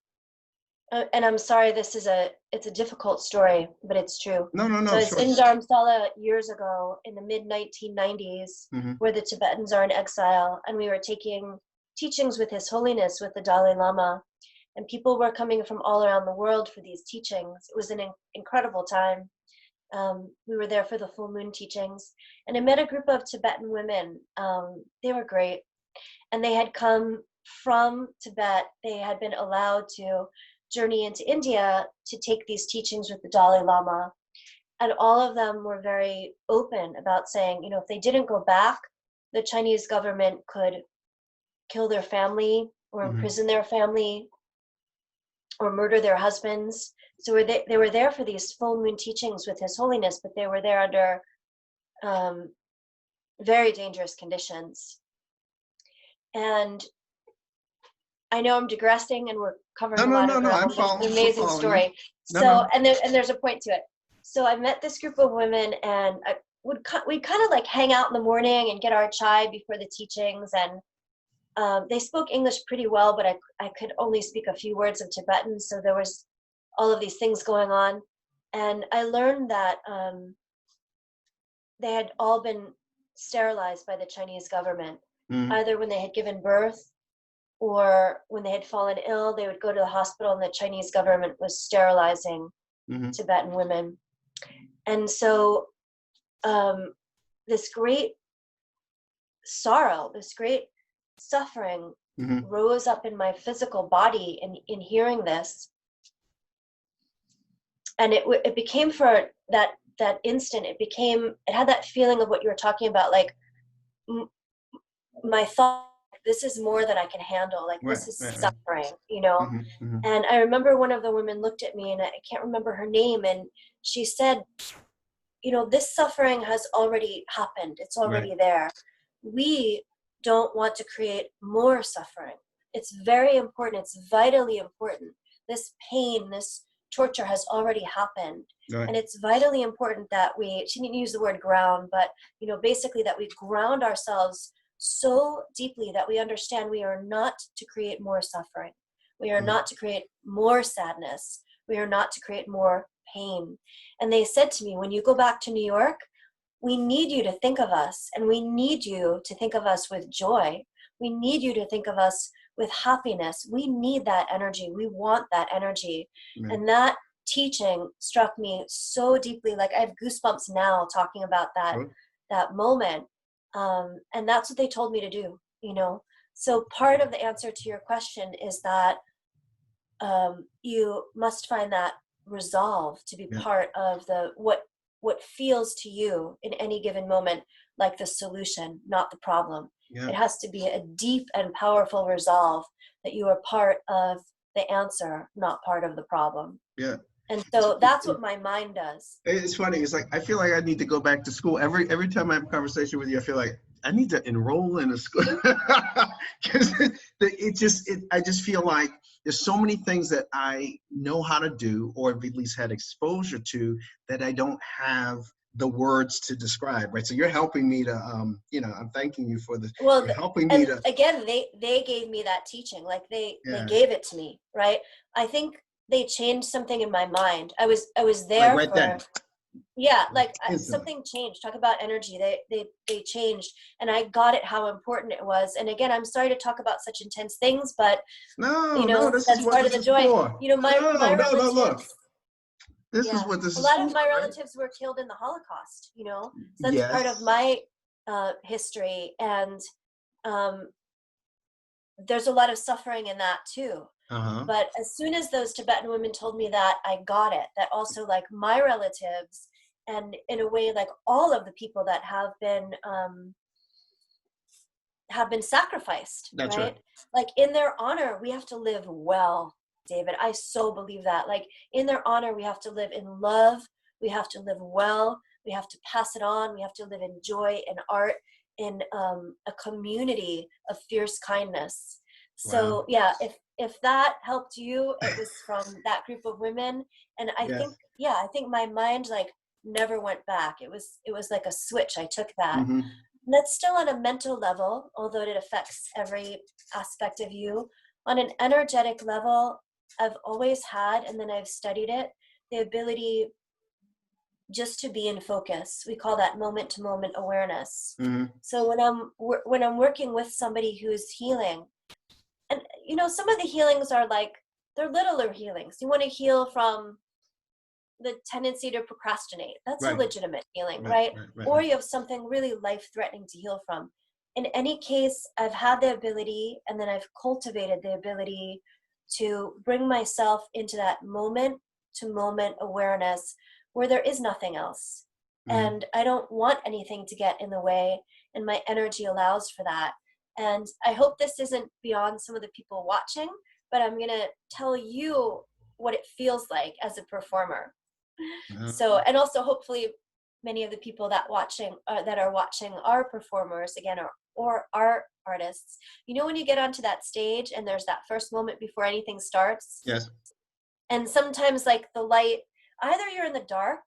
and I'm sorry, it's a difficult story, but it's true. No, So it's in Dharamsala years ago in the mid 1990s, where the Tibetans are in exile, and we were taking teachings with His Holiness, with the Dalai Lama, and people were coming from all around the world for these teachings. It was an incredible time. We were there for the full moon teachings, and I met a group of Tibetan women. They were great, and they had come from Tibet. They had been allowed to journey into India to take these teachings with the Dalai Lama, and all of them were very open about saying, if they didn't go back, the Chinese government could kill their family or imprison their family or murder their husbands. So they were there for these full moon teachings with His Holiness, but they were there under very dangerous conditions. And I know I'm digressing, and we're covering a lot of ground. I'm following. It's an amazing story. And there's a point to it. So I met this group of women, and we'd kind of like hang out in the morning and get our chai before the teachings. And they spoke English pretty well, but I could only speak a few words of Tibetan. So there was all of these things going on. And I learned that they had all been sterilized by the Chinese government, either when they had given birth or when they had fallen ill. They would go to the hospital, and the Chinese government was sterilizing Tibetan women. And so this great sorrow, this great suffering rose up in my physical body in hearing this. And it became, for that instant, it had that feeling of what you were talking about, like my thought, this is more than I can handle, like this is suffering, And I remember one of the women looked at me, and I can't remember her name, and she said, this suffering has already happened. It's already there. We don't want to create more suffering. It's very important. It's vitally important. This pain, this torture has already happened. And it's vitally important that she didn't use the word ground, but, basically that we ground ourselves so deeply that we understand we are not to create more suffering. We are not to create more sadness. We are not to create more pain. And they said to me, when you go back to New York, we need you to think of us, and we need you to think of us with joy. We need you to think of us with happiness. We need that energy. We want that energy. And that teaching struck me so deeply. Like, I have goosebumps now talking about that moment. And that's what they told me to do, So part of the answer to your question is that you must find that resolve to be part of what feels to you in any given moment like the solution, not the problem. It has to be a deep and powerful resolve that you are part of the answer, not part of the problem. And so that's what my mind does. It's funny. It's like, I feel like I need to go back to school. Every time I have a conversation with you, I feel like I need to enroll in a school. Because I just feel like there's so many things that I know how to do, or have at least had exposure to, that I don't have the words to describe, right? So you're helping me to, I'm thanking you for this. Well, helping me to. Again, they gave me that teaching, like they gave it to me, right? I think they changed something in my mind. I was there like right for, then. Something changed. Talk about energy. They changed, and I got it how important it was. And again, I'm sorry to talk about such intense things, but that's part of the joy. My relatives. Look. This is what this is. A lot of my relatives were killed in the Holocaust. So that's part of my history, and there's a lot of suffering in that too. Uh-huh. But as soon as those Tibetan women told me that, I got it. That also, like, my relatives, and in a way, like, all of the people that have been sacrificed, That's right. right? Like, in their honor, we have to live well, David. I so believe that. Like, in their honor, we have to live in love. We have to live well. We have to pass it on. We have to live in joy and art, in a community of fierce kindness. Wow. So yeah, if that helped you, it was from that group of women. And I think, Yes. yeah, I think my mind, like, never went back. It was like a switch. I took that. Mm-hmm. And that's still on a mental level, although it affects every aspect of you. On an energetic level, I've always had, and then I've studied it, the ability just to be in focus. We call that moment to moment awareness. Mm-hmm. So when I'm working with somebody who's healing, and some of the healings are like, they're littler healings. You want to heal from the tendency to procrastinate. That's a Right. legitimate healing, Right. right? Right. Right. Or Right. you have something really life-threatening to heal from. In any case, I've had the ability, and then I've cultivated the ability to bring myself into that moment to moment awareness where there is nothing else. Mm-hmm. And I don't want anything to get in the way, and my energy allows for that. And I hope this isn't beyond some of the people watching, but I'm going to tell you what it feels like as a performer. So, and also hopefully many of the people that are watching are performers again, or are artists. When you get onto that stage and there's that first moment before anything starts, Yes. and sometimes, like, the light, either you're in the dark,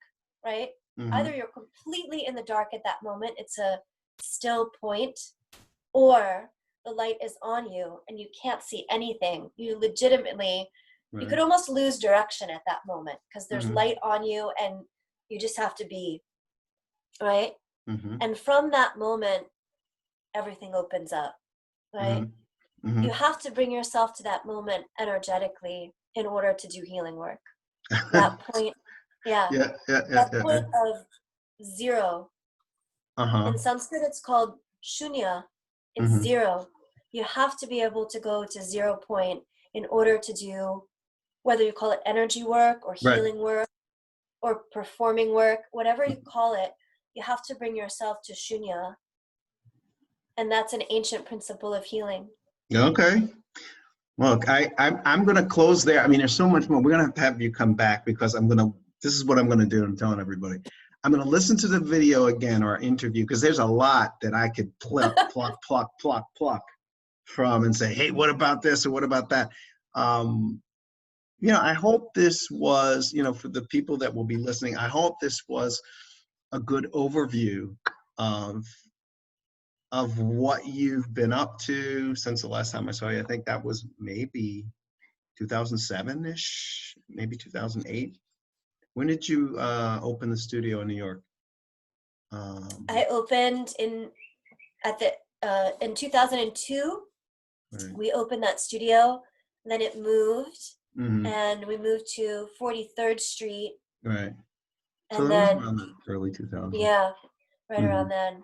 right? Mm-hmm. Either you're completely in the dark at that moment, it's a still point, or the light is on you and you can't see anything. You could Right. almost lose direction at that moment because there's Mm-hmm. light on you and you just have to be, right? Mm-hmm. And from that moment, everything opens up, right? Mm-hmm. Mm-hmm. You have to bring yourself to that moment energetically in order to do healing work. That point, yeah, Yeah. Yeah. Yeah. that Yeah. Yeah. point of zero. Uh-huh. In Sanskrit, it's called shunya. It's Mm-hmm. zero. You have to be able to go to 0 point in order to do, whether you call it energy work or Right. healing work or performing work, whatever you call it, you have to bring yourself to shunya. And that's an ancient principle of healing. Okay. Look, I'm going to close there. I mean, there's so much more. We're going to have you come back because this is what I'm going to do. I'm telling everybody. I'm going to listen to the video again, or interview, because there's a lot that I could pluck from and say, hey, what about this or what about that? I hope this was, for the people that will be listening, I hope this was a good overview of what you've been up to since the last time I saw you. I think that was maybe 2007-ish, maybe 2008. When did you open the studio in New York? I opened in 2002. Right. We opened that studio, then it moved, Mm-hmm. and we moved to 43rd Street, Right. So and that was then, around the early 2000s. yeah, right Mm-hmm. around then.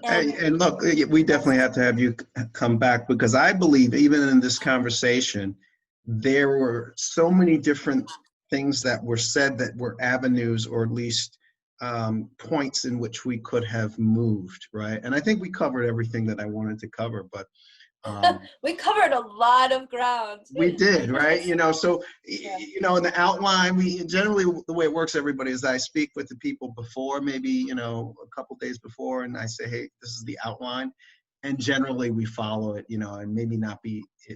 And, And and look, we definitely have to have you come back, because I believe even in this conversation, there were so many different things that were said that were avenues, or at least points in which we could have moved, right? And I think we covered everything that I wanted to cover, but we covered a lot of ground. we did, right? So, Yeah. in the outline, we generally, the way it works, everybody, is I speak with the people before, maybe, a couple days before, and I say, hey, this is the outline. And generally we follow it, and it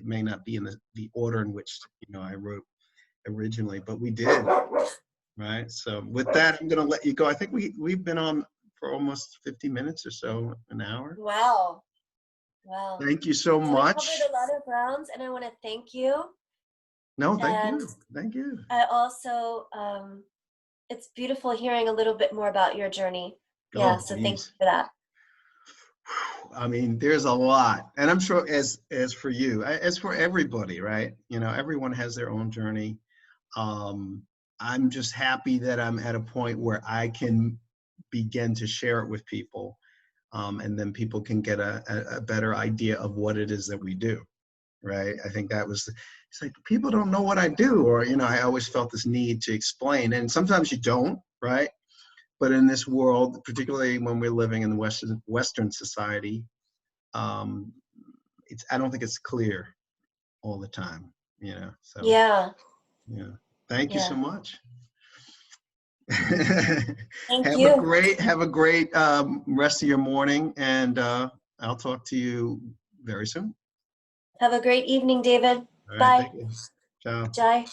may not be in the order in which, I wrote originally, but we did, right? So with that, I'm going to let you go. I think we've been on for almost 50 minutes or so, an hour. Wow. Wow. Thank you so So we covered much. a lot of grounds, and I want to thank you. No, thank And you. Thank you. I also, it's beautiful hearing a little bit more about your journey. Yeah, Oh, so thank you geez. for that. I mean, there's a lot, and I'm sure as for you, as for everybody, right? Everyone has their own journey. I'm just happy that I'm at a point where I can begin to share it with people, and then people can get a better idea of what it is that we do, right? I think that was, it's like, people don't know what I do, or, you know, I always felt this need to explain, and sometimes you don't, right? But in this world, particularly when we're living in the Western society, I don't think it's clear all the time, you know, so, Yeah. yeah. Thank you so Yeah. much. Thank you. Have a great rest of your morning, and I'll talk to you very soon. Have a great evening, David. All right, Bye. thank you. Ciao. Jai.